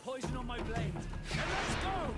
poison on my blade. And let's go!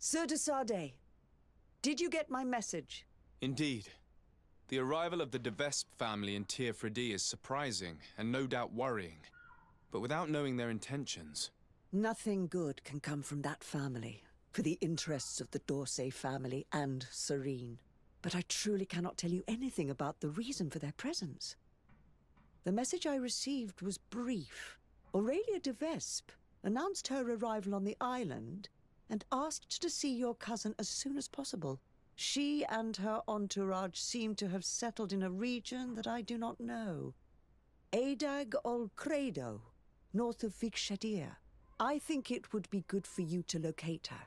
Sir de Sade, did you get my message? Indeed. The arrival of the de Vespe family in Tir Fredi is surprising and no doubt worrying. But without knowing their intentions... Nothing good can come from that family, for the interests of the Dorsey family and Serene. But I truly cannot tell you anything about the reason for their presence. The message I received was brief. Aurelia de Vespe announced her arrival on the island and asked to see your cousin as soon as possible. She and her entourage seem to have settled in a region that I do not know. Adag ol Credo, north of Vikshadir. I think it would be good for you to locate her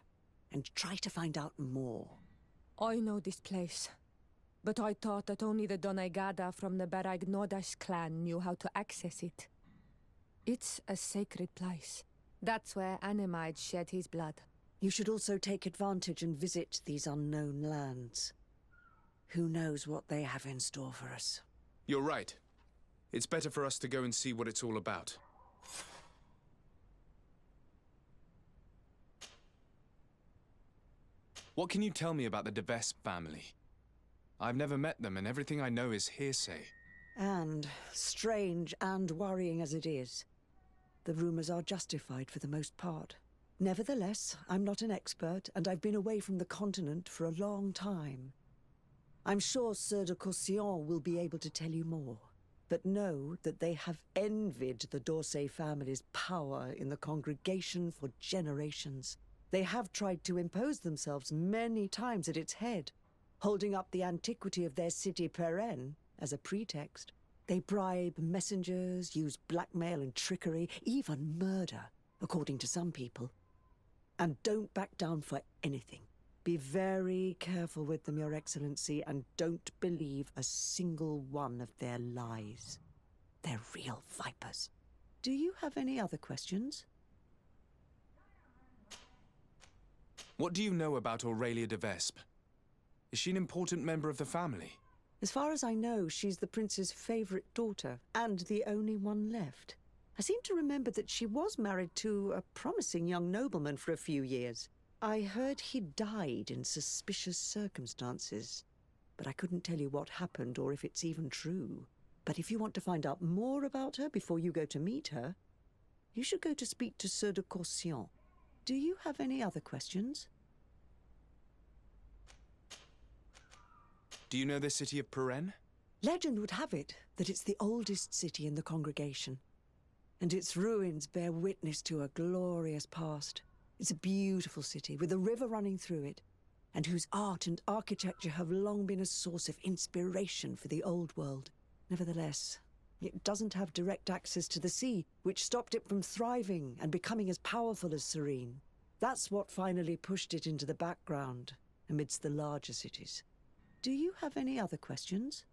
and try to find out more. I know this place, but I thought that only the Doneigada from the Baragnodas clan knew how to access it. It's a sacred place. That's where Animide shed his blood. You should also take advantage and visit these unknown lands. Who knows what they have in store for us? You're right. It's better for us to go and see what it's all about. What can you tell me about the de Vespe family? I've never met them, and everything I know is hearsay. And, strange and worrying as it is, the rumors are justified for the most part. Nevertheless, I'm not an expert, and I've been away from the continent for a long time. I'm sure Sir de Courcillon will be able to tell you more. But know that they have envied the Dorsey family's power in the congregation for generations. They have tried to impose themselves many times at its head, holding up the antiquity of their city Peren as a pretext. They bribe messengers, use blackmail and trickery, even murder, according to some people. And don't back down for anything. Be very careful with them, Your Excellency, and don't believe a single one of their lies. They're real vipers. Do you have any other questions? What do you know about Aurelia de Vespe? Is she an important member of the family? As far as I know, she's the prince's favorite daughter, and the only one left. I seem to remember that she was married to a promising young nobleman for a few years. I heard he died in suspicious circumstances, but I couldn't tell you what happened or if it's even true. But if you want to find out more about her before you go to meet her, you should go to speak to Sir de Courcillon. Do you have any other questions? Do you know the city of Peren? Legend would have it that it's the oldest city in the congregation, and its ruins bear witness to a glorious past. It's a beautiful city with a river running through it, and whose art and architecture have long been a source of inspiration for the old world. Nevertheless, it doesn't have direct access to the sea, which stopped it from thriving and becoming as powerful as Serene. That's what finally pushed it into the background amidst the larger cities. Do you have any other questions?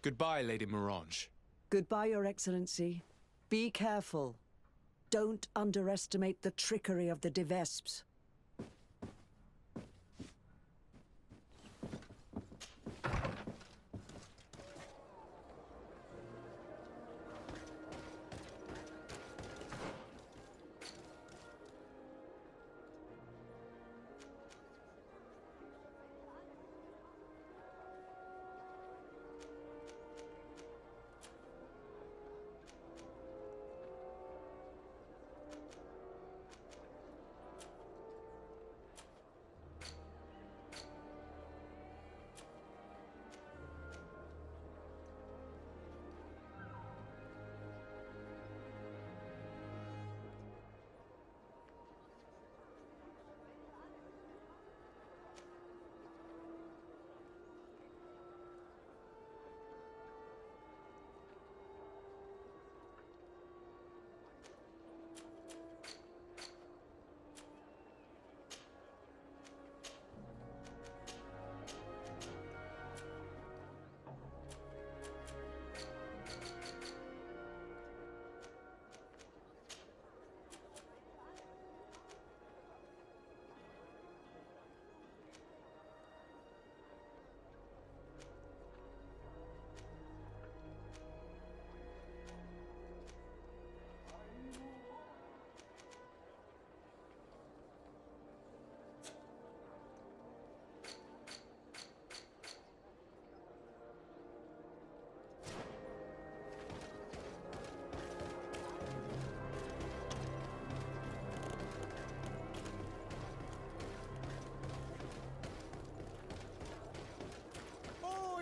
Goodbye, Lady Morange. Goodbye, Your Excellency. Be careful. Don't underestimate the trickery of the de Vespes.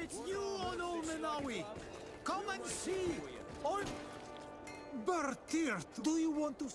it's you on Olmenawi! Come and see! Or... Bertirt, do you want to...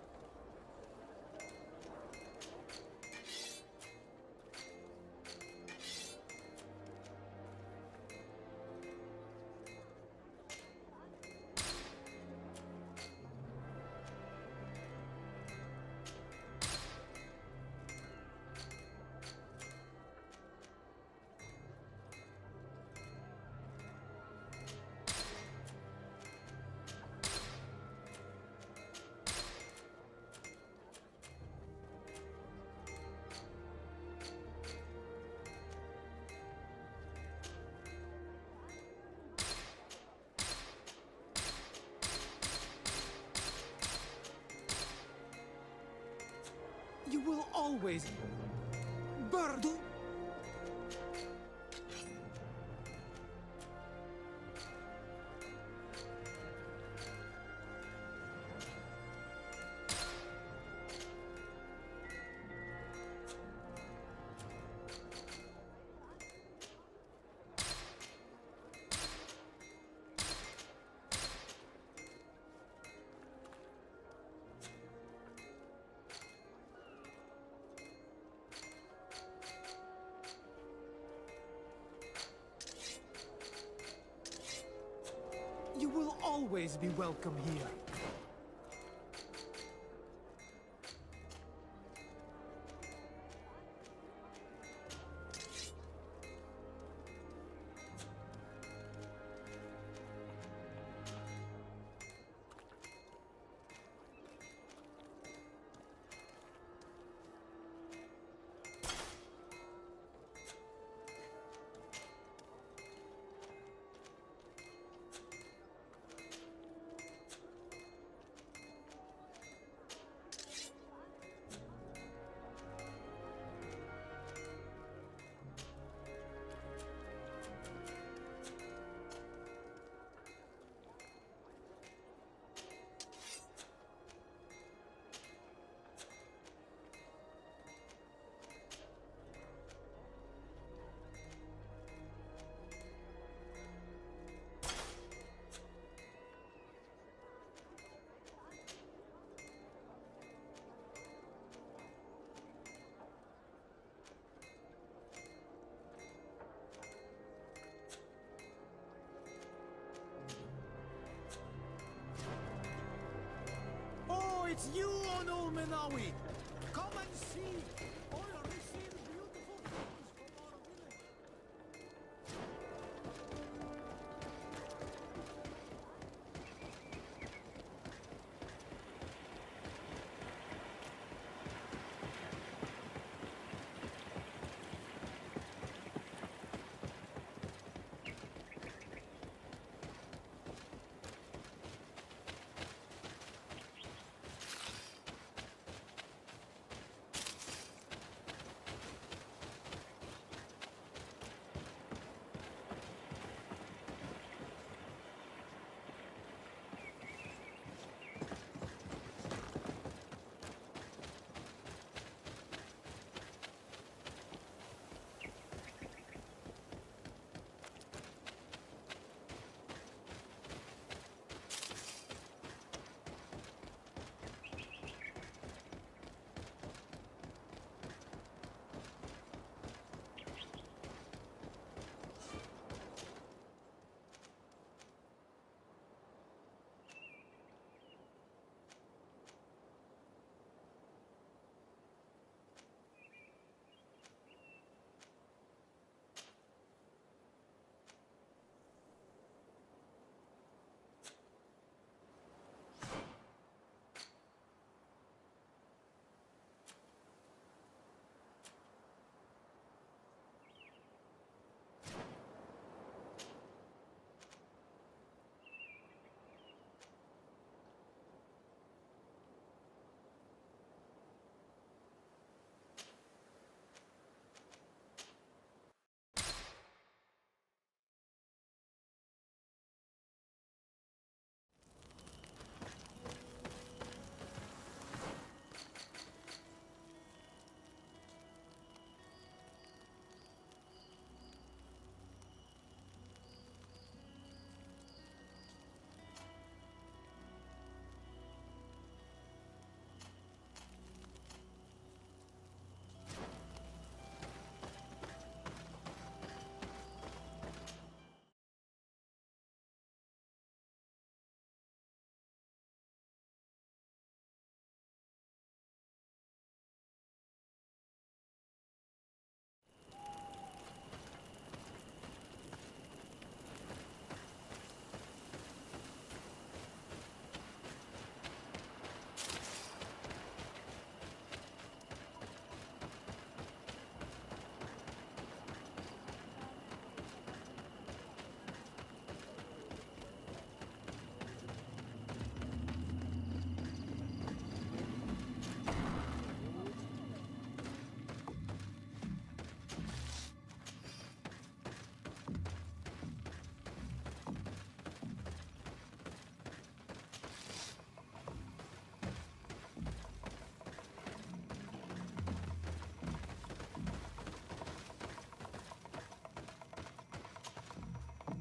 You will always... Bird! You will always be welcome here. It's you on Olmenawi! Come and see! Oil receives beautiful things from our village.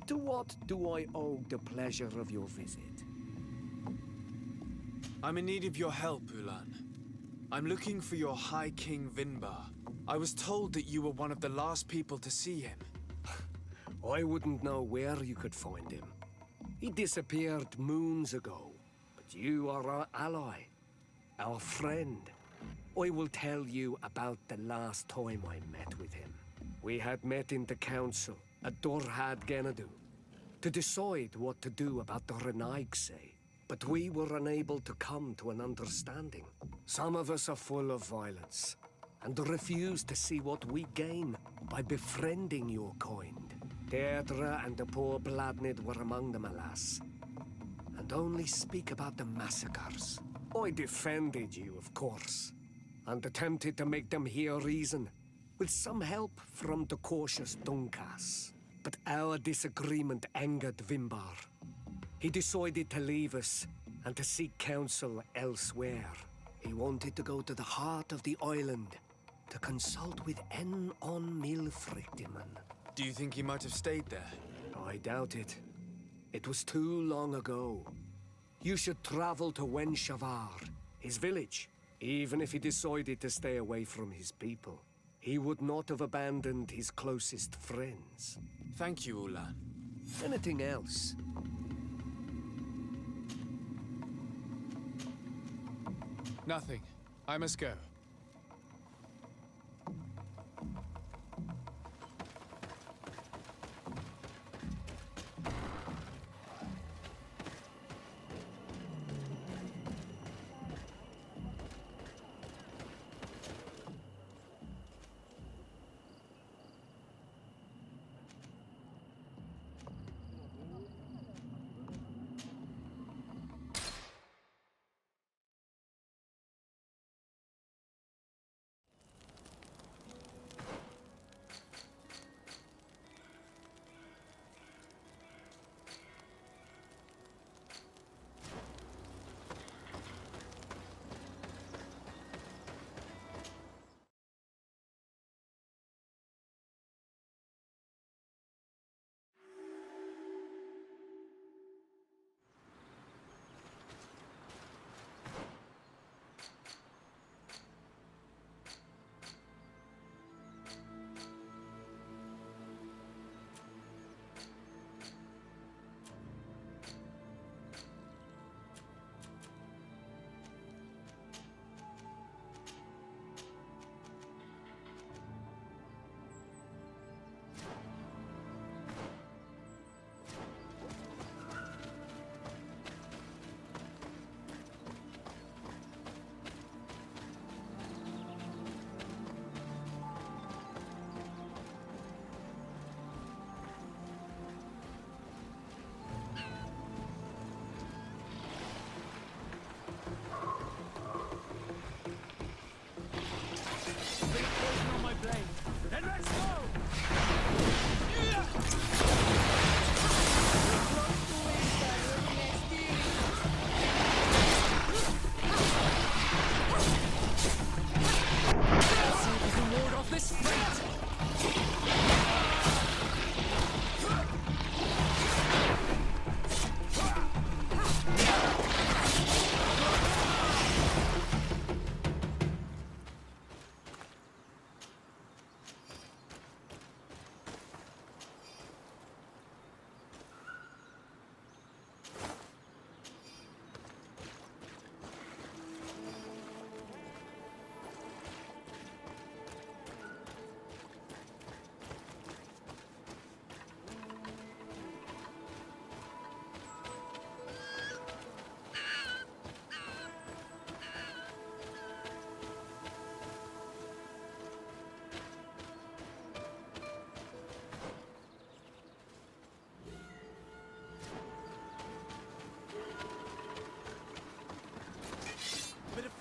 To what do I owe the pleasure of your visit? I'm in need of your help, Ulan. I'm looking for your High King Vinbar. I was told that you were one of the last people to see him. I wouldn't know where you could find him. He disappeared moons ago. But you are our ally, our friend. I will tell you about the last time I met with him. We had met in the council at Dorhad Genadu to decide what to do about the Renaigse. But we were unable to come to an understanding. Some of us are full of violence and refuse to see what we gain by befriending your kind. Deirdre and the poor Bladnid were among them, alas, and only speak about the massacres. I defended you, of course, and attempted to make them hear reason, with some help from the cautious Dunkas. But our disagreement angered Vimbar. He decided to leave us and to seek counsel elsewhere. He wanted to go to the heart of the island to consult with En on Milfrictiman. Do you think he might have stayed there? I doubt it. It was too long ago. You should travel to Wenshavar, his village. Even if he decided to stay away from his people, he would not have abandoned his closest friends. Thank you, Ulan. Anything else? Nothing. I must go.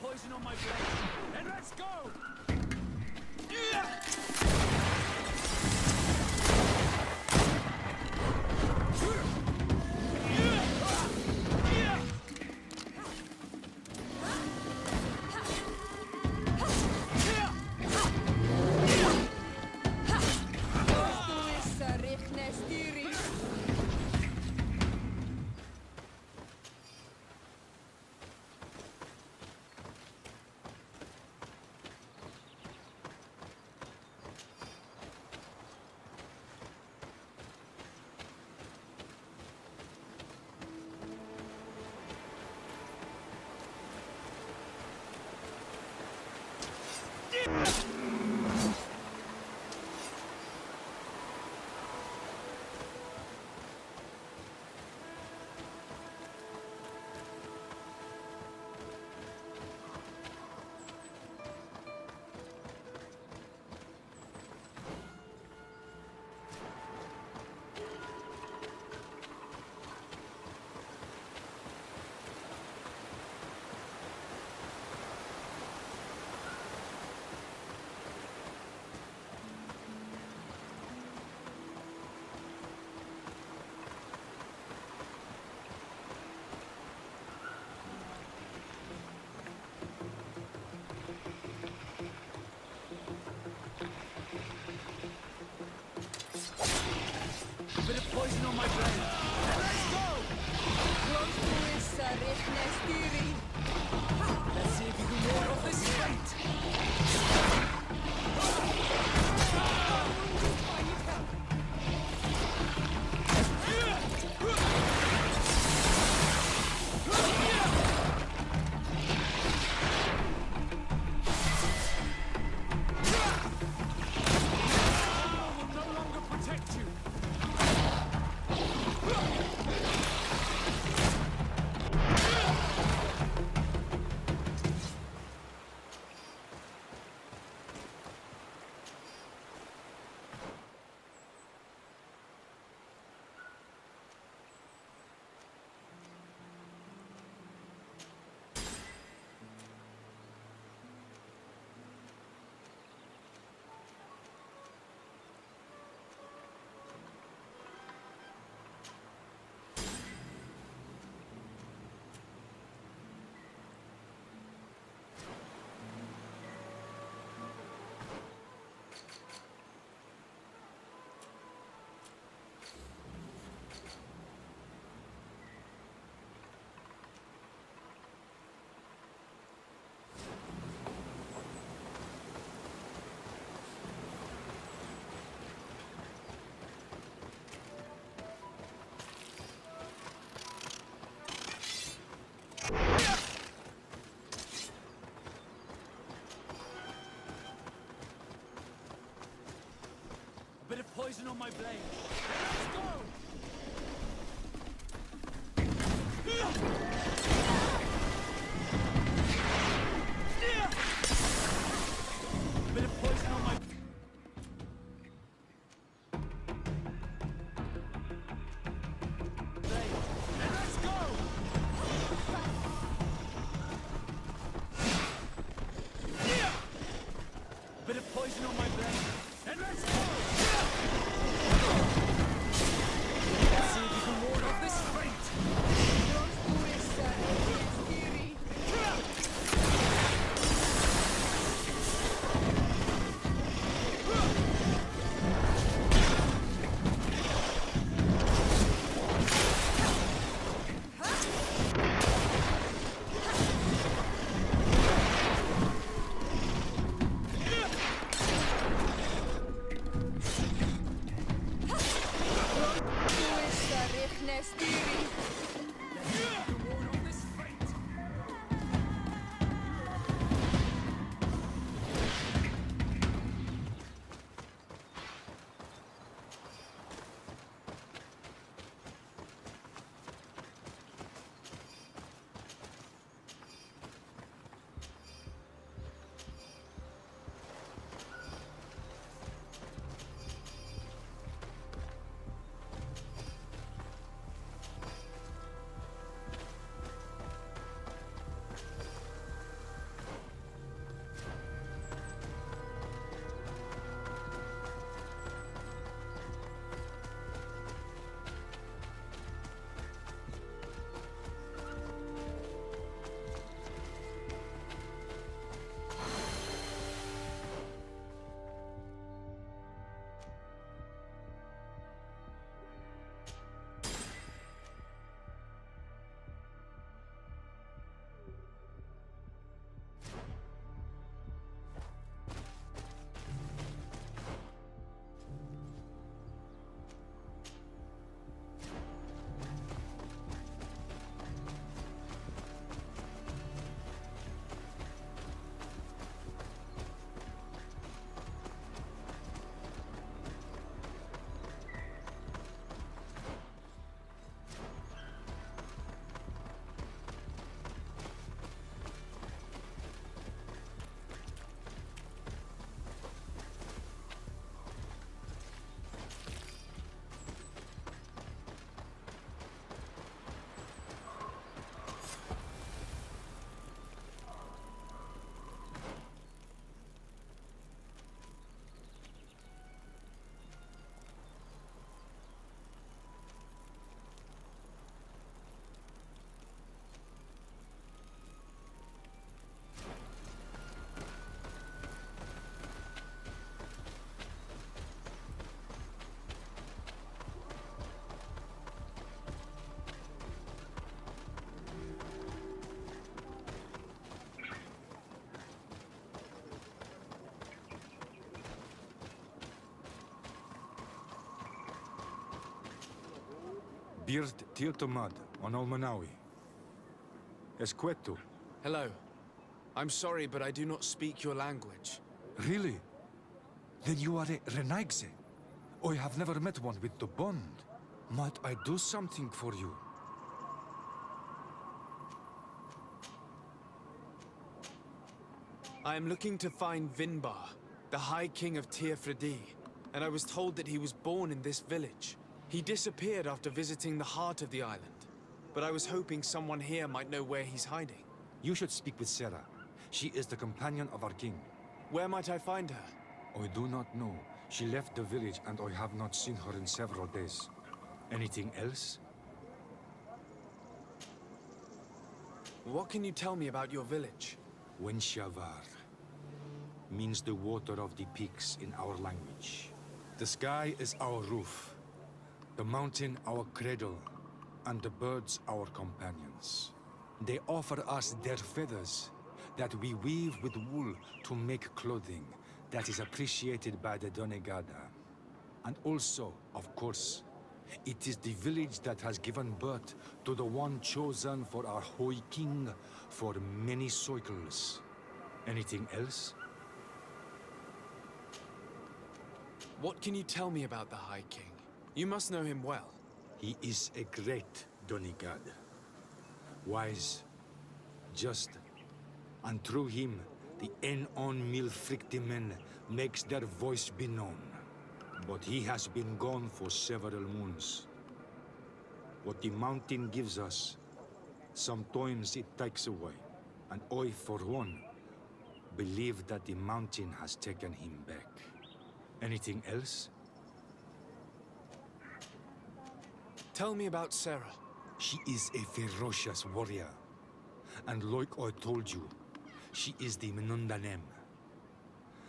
Poison on my blade. Then let's go! poison on my blade. Let's go! Let's see if you can ward off this fate. Will no longer protect you. A bit of poison on my blade. Let's go! A bit of poison on my blade. And let's go! A bit of poison on my blade. And let's go! Birt Tirtomad on Olmanawi. Esqueto. Hello. I'm sorry, but I do not speak your language. Really? Then you are a Renaigse. I have never met one with the bond. Might I do something for you? I am looking to find Vinbar, the High King of Tirfredi, and I was told that he was born in this village. He disappeared after visiting the heart of the island, but I was hoping someone here might know where he's hiding. You should speak with Sarah. She is the companion of our king. Where might I find her? I do not know. She left the village and I have not seen her in several days. Anything else? What can you tell me about your village? Wenshavar means the water of the peaks in our language. The sky is our roof, the mountain our cradle, and the birds our companions. They offer us their feathers that we weave with wool to make clothing that is appreciated by the Donegada. And also, of course, it is the village that has given birth to the one chosen for our Hoi King for many cycles. Anything else? What can you tell me about the High King? You must know him well. He is a great Donegad. Wise, just, and through him, the En-on Milfrictimen makes their voice be known. But he has been gone for several moons. What the mountain gives us, sometimes it takes away. And I, for one, believe that the mountain has taken him back. Anything else? Tell me about Sarah. She is a ferocious warrior. And like I told you, she is the Menundanem,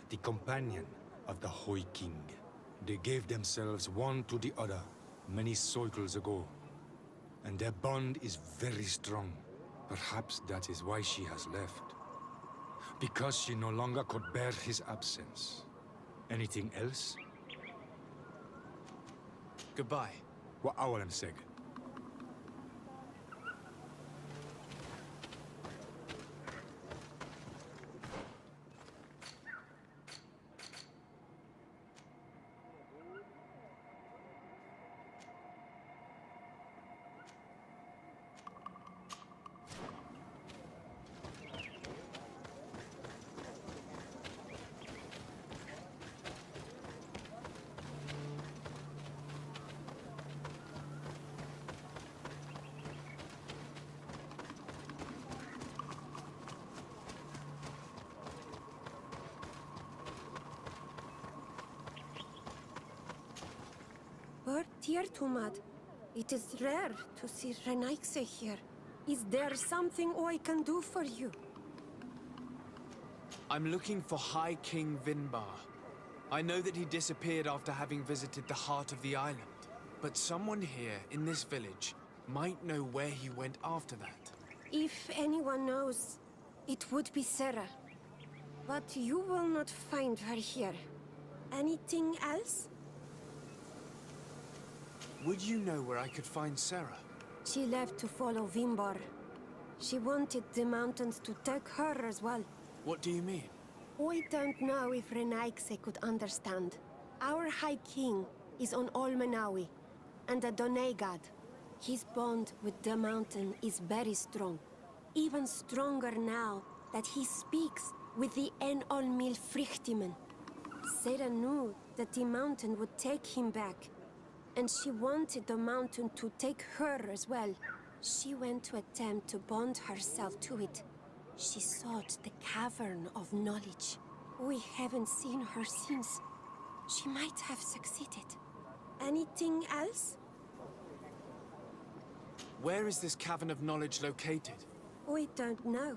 the companion of the Hoi King. They gave themselves one to the other many cycles ago, and their bond is very strong. Perhaps that is why she has left. Because she no longer could bear his absence. Anything else? Goodbye. What awalem seg? Dear Tumad, it is rare to see Renaigse here. Is there something I can do for you? I'm looking for High King Vinbar. I know that he disappeared after having visited the heart of the island. But someone here in this village might know where he went after that. If anyone knows, it would be Sarah. But you will not find her here. Anything else? Would you know where I could find Sarah? She left to follow Vimbar. She wanted the mountains to take her as well. What do you mean? I don't know if Renaigse could understand. Our High King is on Olmenawi, and a Donegad. His bond with the mountain is very strong. Even stronger now that he speaks with the En-on Milfrictimen. Sarah knew that the mountain would take him back, and she wanted the mountain to take her as well. She went to attempt to bond herself to it. She sought the Cavern of Knowledge. We haven't seen her since. She might have succeeded. Anything else? Where is this Cavern of Knowledge located? We don't know.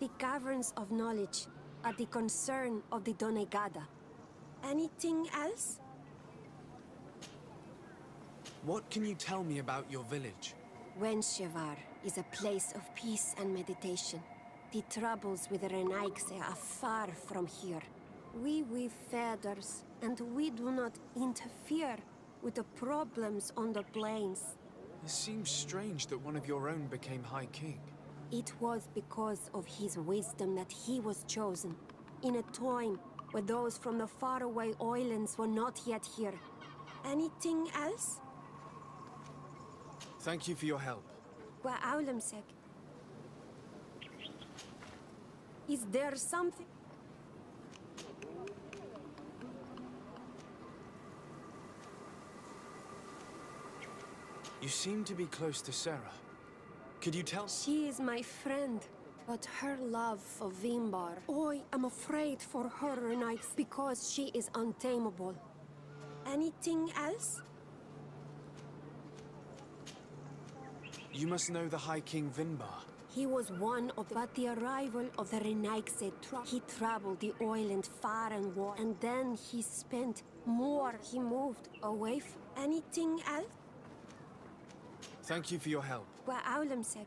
The Caverns of Knowledge are the concern of the Donegada. Anything else? What can you tell me about your village? Wenshavar is a place of peace and meditation. The troubles with the Renaigse are far from here. We weave feathers, and we do not interfere with the problems on the plains. It seems strange that one of your own became High King. It was because of his wisdom that he was chosen, in a time where those from the faraway islands were not yet here. Anything else? Thank you for your help. Wa Aulemsek. Is there something? You seem to be close to Sarah. Could you tell? She is my friend, but her love for Vimbar, I am afraid for her and I because she is untamable. Anything else? You must know the High King Vinbar. He was one of the... But the arrival of the Renaigse he traveled the island far and wide, and then he spent more. He moved away from... Anything else? Thank you for your help. Wa Aulemsek.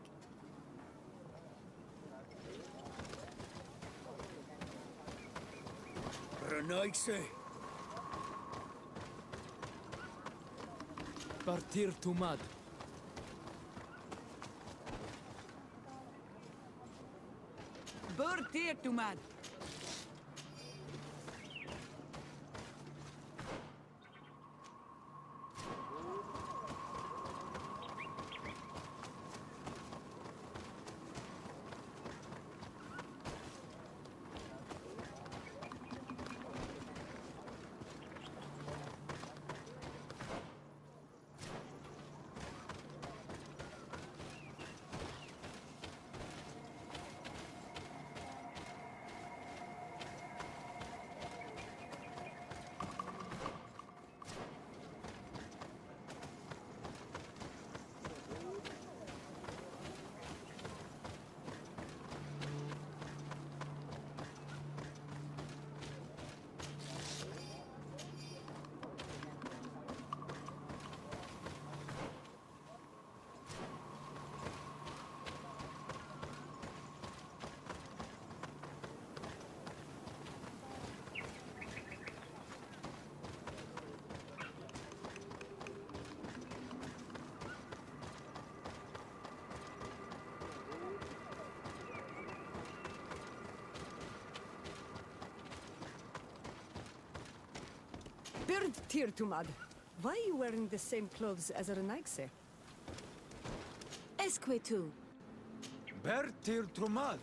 Renaigse. Partir Tumad. Partir Tumad. Bird Tirtumad, why are you wearing the same clothes as a Renaigse? Esquetu. Bertir Trumad.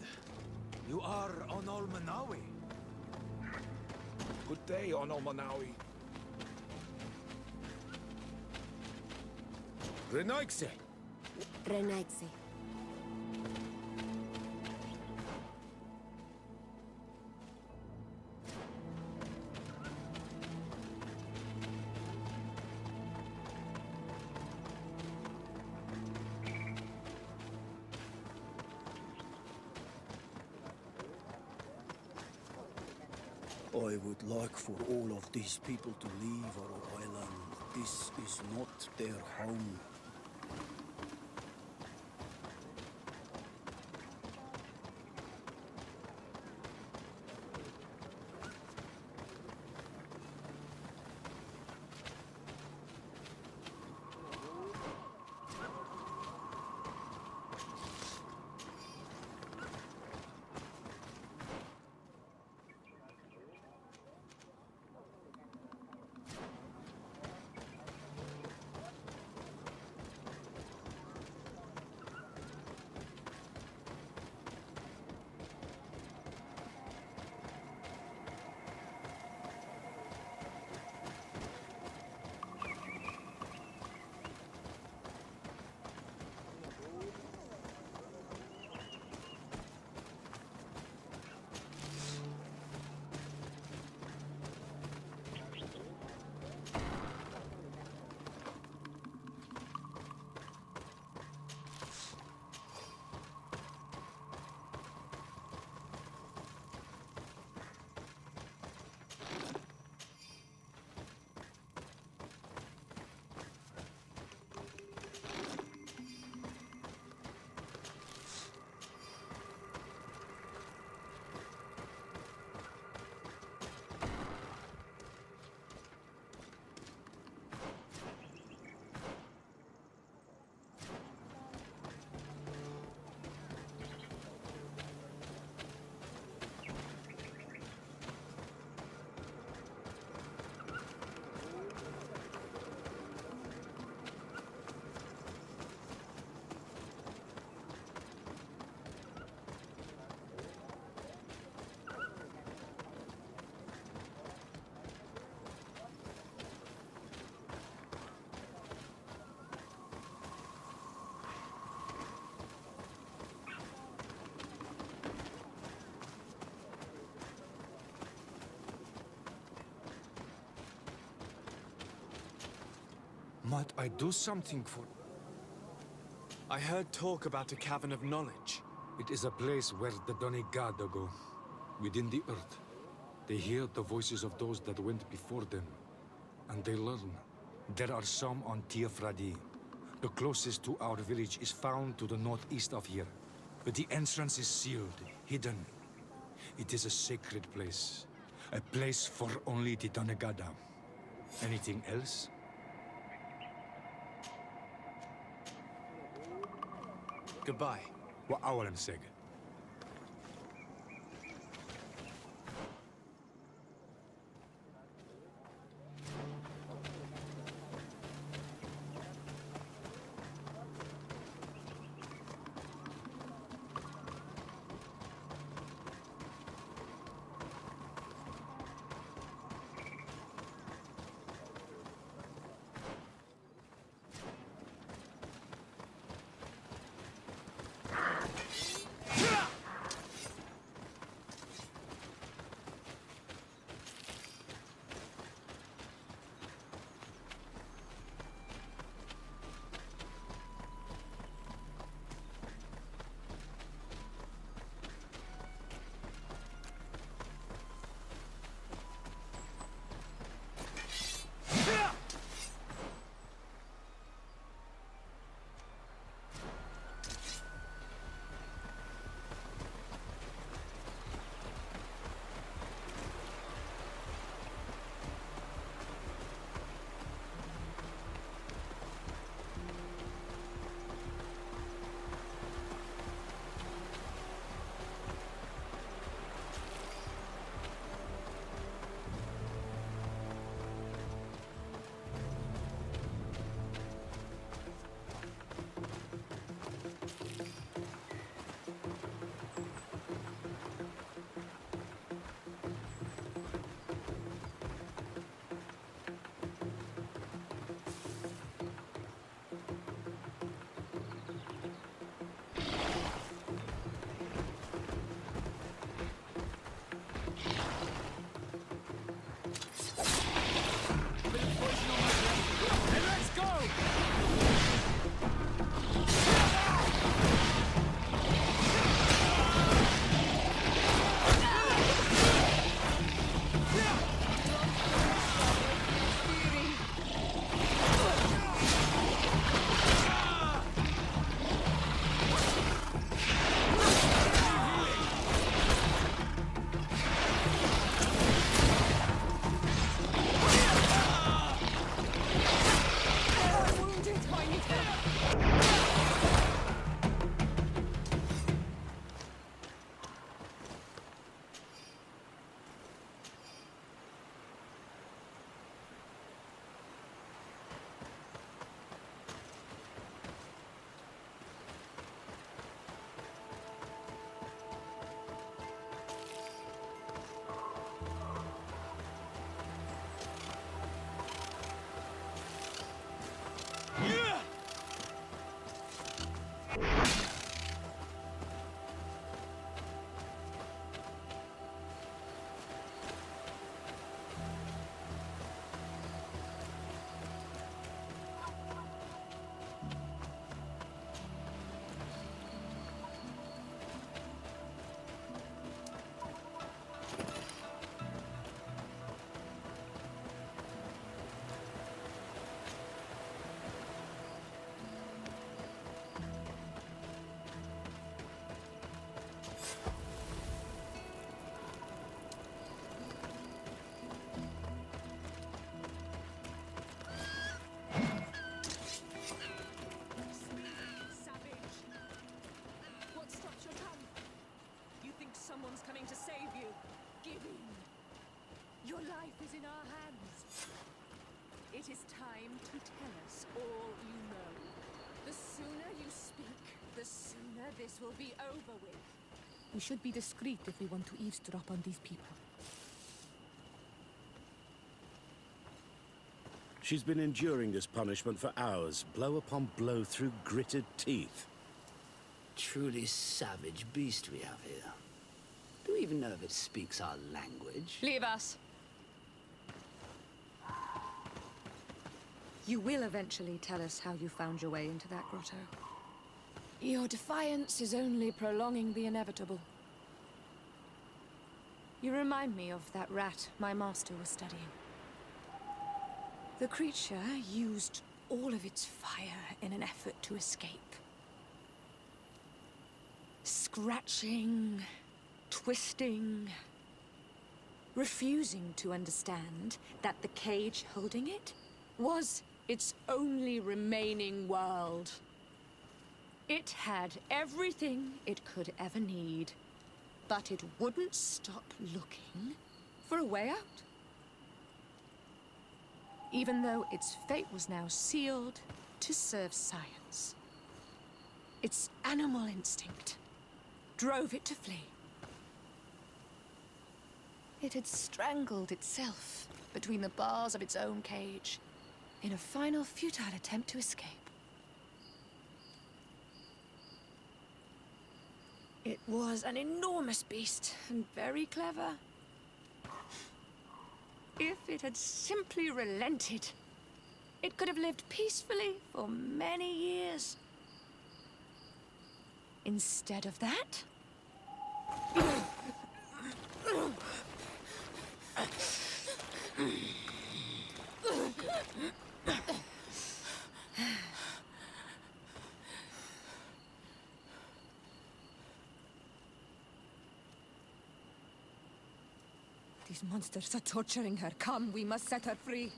You are on Olmanawi. Good day, on Omanawi. Renaigse. Renaigse. I would like for all of these people to leave our island. This is not their home. Might I do something for... I heard talk about a cavern of knowledge. It is a place where the Donegada go, within the earth. They hear the voices of those that went before them, and they learn. There are some on Tiafradi. The closest to our village is found to the northeast of here. But the entrance is sealed, hidden. It is a sacred place. A place for only the Donegada. Anything else? Goodbye. Wa awalan seg. is in our hands. It is time to tell us all you know. The sooner you speak, the sooner this will be over with. We should be discreet if we want to eavesdrop on these people. She's been enduring this punishment for hours, blow upon blow through gritted teeth. Truly savage beast we have here. Do we even know if it speaks our language? Leave us. You will eventually tell us how you found your way into that grotto. Your defiance is only prolonging the inevitable. You remind me of that rat my master was studying. The creature used all of its fire in an effort to escape. Scratching, twisting, refusing to understand that the cage holding it was its only remaining world. It had everything it could ever need, but it wouldn't stop looking for a way out. Even though its fate was now sealed to serve science. Its animal instinct drove it to flee. It had strangled itself between the bars of its own cage in a final futile attempt to escape. It was an enormous beast and very clever. If it had simply relented, it could have lived peacefully for many years. Instead of that, these monsters are torturing her. Come, we must set her free.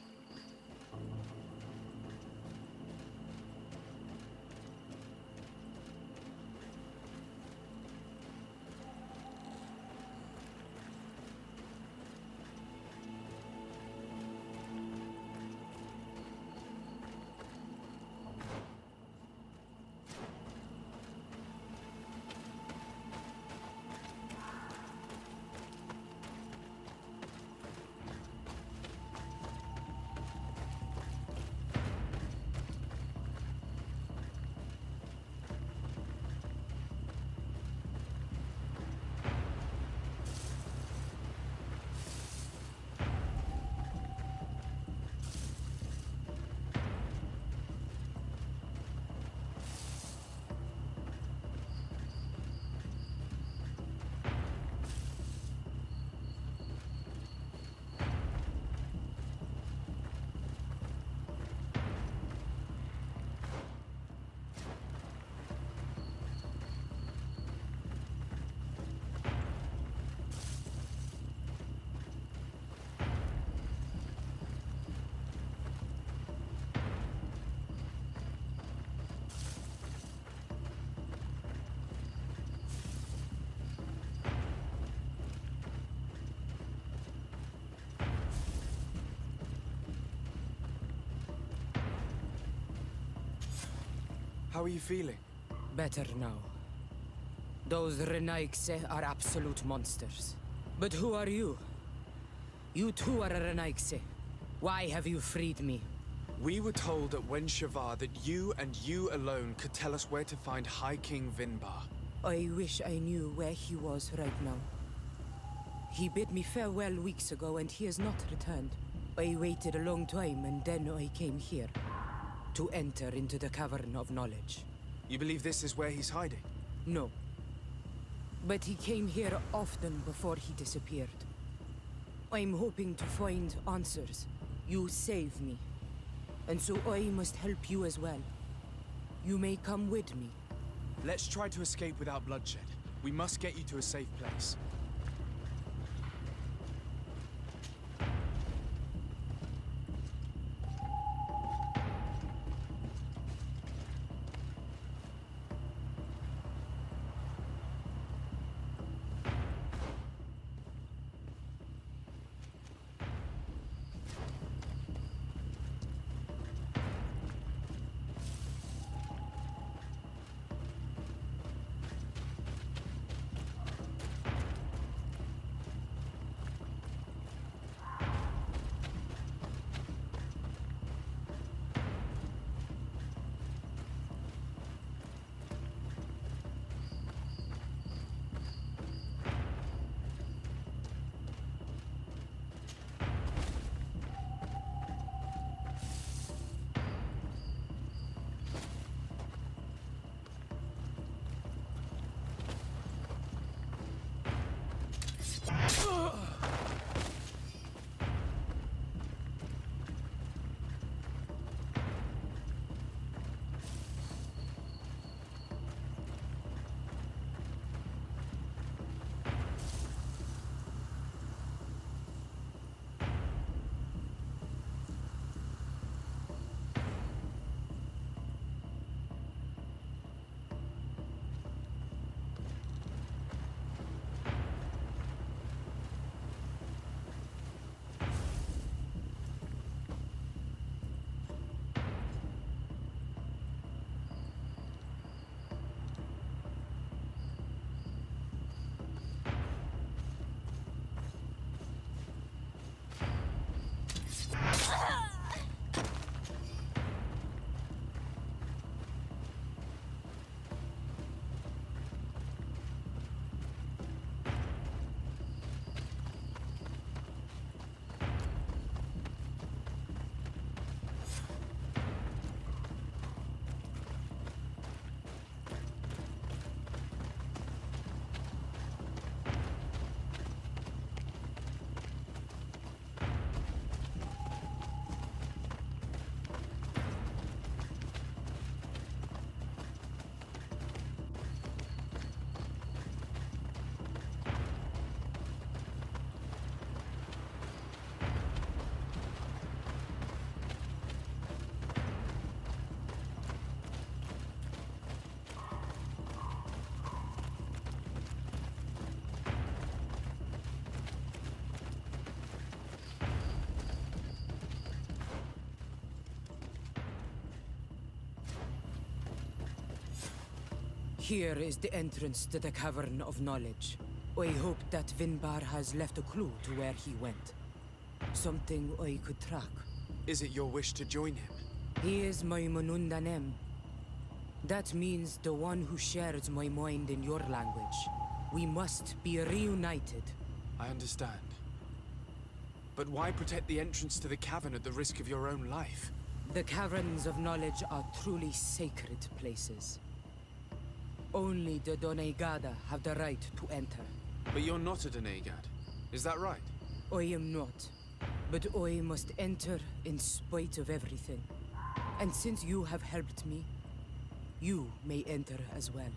How are you feeling? Better now. Those Renaigse are absolute monsters. But who are you? You too are a Renaigse. Why have you freed me? We were told at Wen Shavar that you and you alone could tell us where to find High King Vinbar. I wish I knew where he was right now. He bid me farewell weeks ago and he has not returned. I waited a long time and then I came here. To enter into the Cavern of Knowledge. You believe this is where he's hiding? No. But he came here often before he disappeared. I'm hoping to find answers. You saved me. And so I must help you as well. You may come with me. Let's try to escape without bloodshed. We must get you to a safe place. Here is the entrance to the Cavern of Knowledge. I hope that Vinbar has left a clue to where he went. Something I could track. Is it your wish to join him? He is my Munundanem. That means the one who shares my mind in your language. We must be reunited. I understand. But why protect the entrance to the cavern at the risk of your own life? The Caverns of Knowledge are truly sacred places. Only the Doneigada have the right to enter. But you're not a Doneigad. Is that right? I am not. But I must enter in spite of everything. And since you have helped me, you may enter as well.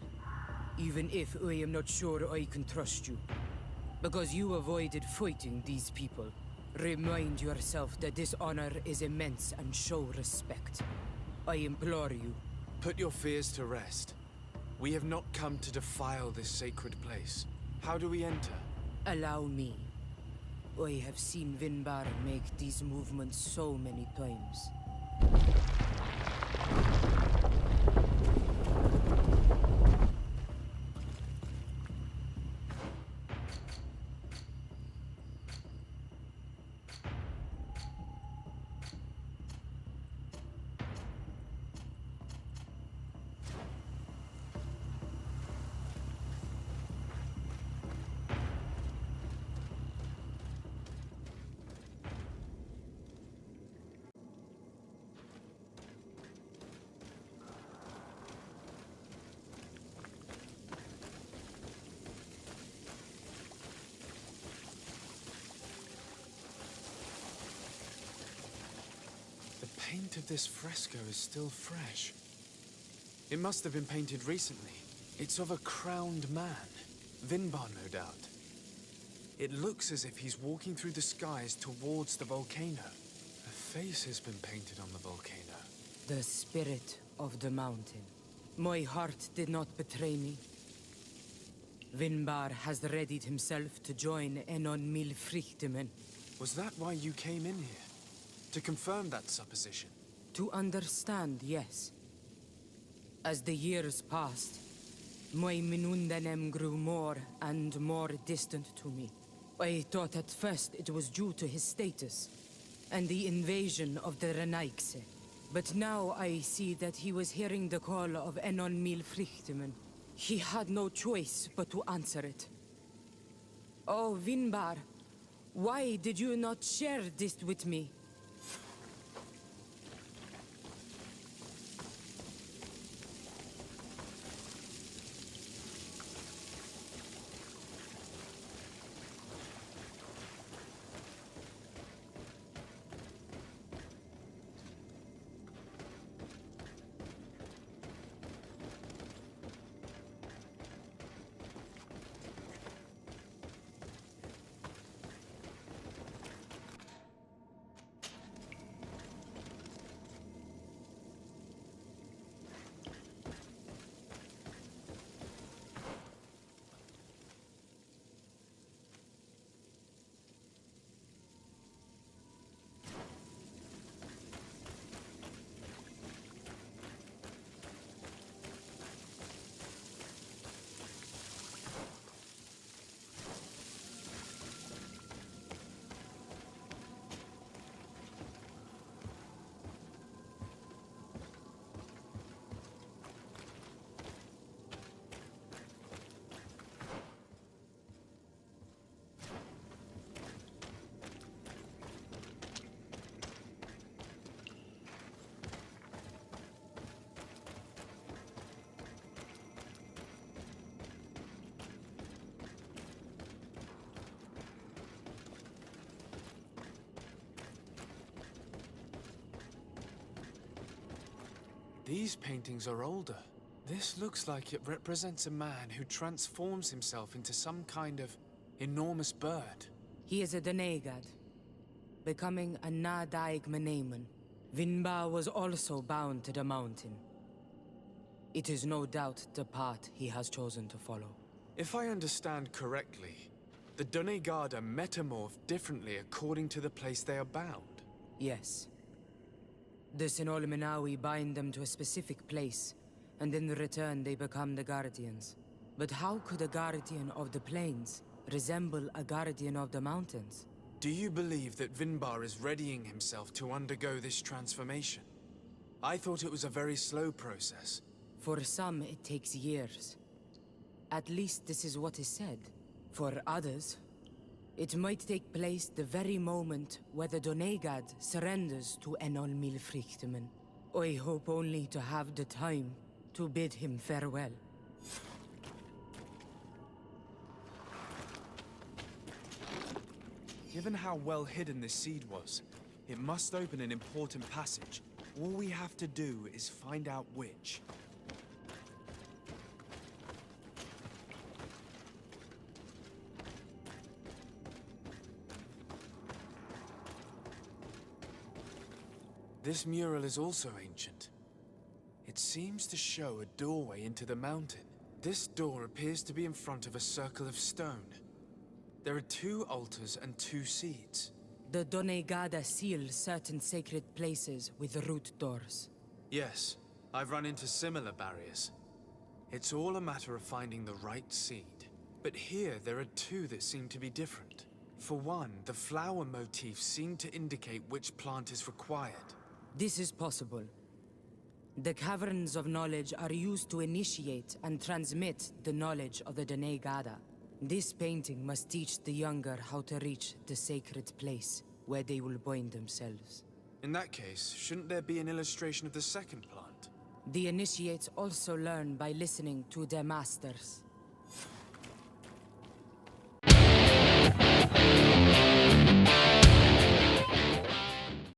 Even if I am not sure I can trust you. Because you avoided fighting these people. Remind yourself that this honor is immense and show respect. I implore you. Put your fears to rest. We have not come to defile this sacred place. How do we enter? Allow me. I have seen Vinbar make these movements so many times. The paint of this fresco is still fresh. It must have been painted recently. It's of a crowned man. Vinbar, no doubt. It looks as if he's walking through the skies towards the volcano. A face has been painted on the volcano. The spirit of the mountain. My heart did not betray me. Vinbar has readied himself to join Enon Milfrichtemen. Was that why you came in here? To confirm that supposition? To understand, yes. As the years passed, my Minundanem grew more and more distant to me. I thought at first it was due to his status and the invasion of the Renaigse. But now I see that he was hearing the call of Enon Milfrichtemen. He had no choice but to answer it. Oh, Vinbar, why did you not share this with me? These paintings are older. This looks like it represents a man who transforms himself into some kind of enormous bird. He is a Doneigad, becoming a Nadaig Meneman. Vinbar was also bound to the mountain. It is no doubt the path he has chosen to follow. If I understand correctly, the Doneigada metamorph differently according to the place they are bound. Yes. The Sinolmenawi bind them to a specific place, and in return they become the Guardians. But how could a Guardian of the Plains resemble a Guardian of the Mountains? Do you believe that Vinbar is readying himself to undergo this transformation? I thought it was a very slow process. For some, it takes years. At least this is what is said. For others, it might take place the very moment where the Doneigad surrenders to Enol Milfrichtemen. I hope only to have the time to bid him farewell. Given how well hidden this seed was, it must open an important passage. All we have to do is find out which. This mural is also ancient. It seems to show a doorway into the mountain. This door appears to be in front of a circle of stone. There are 2 altars and 2 seeds. The Doneigada seal certain sacred places with root doors. Yes, I've run into similar barriers. It's all a matter of finding the right seed. But here there are 2 that seem to be different. For one, the flower motifs seem to indicate which plant is required. This is possible. The Caverns of Knowledge are used to initiate and transmit the knowledge of the Doneigada. This painting must teach the younger how to reach the sacred place, where they will bind themselves. In that case, shouldn't there be an illustration of the second plant? The initiates also learn by listening to their masters.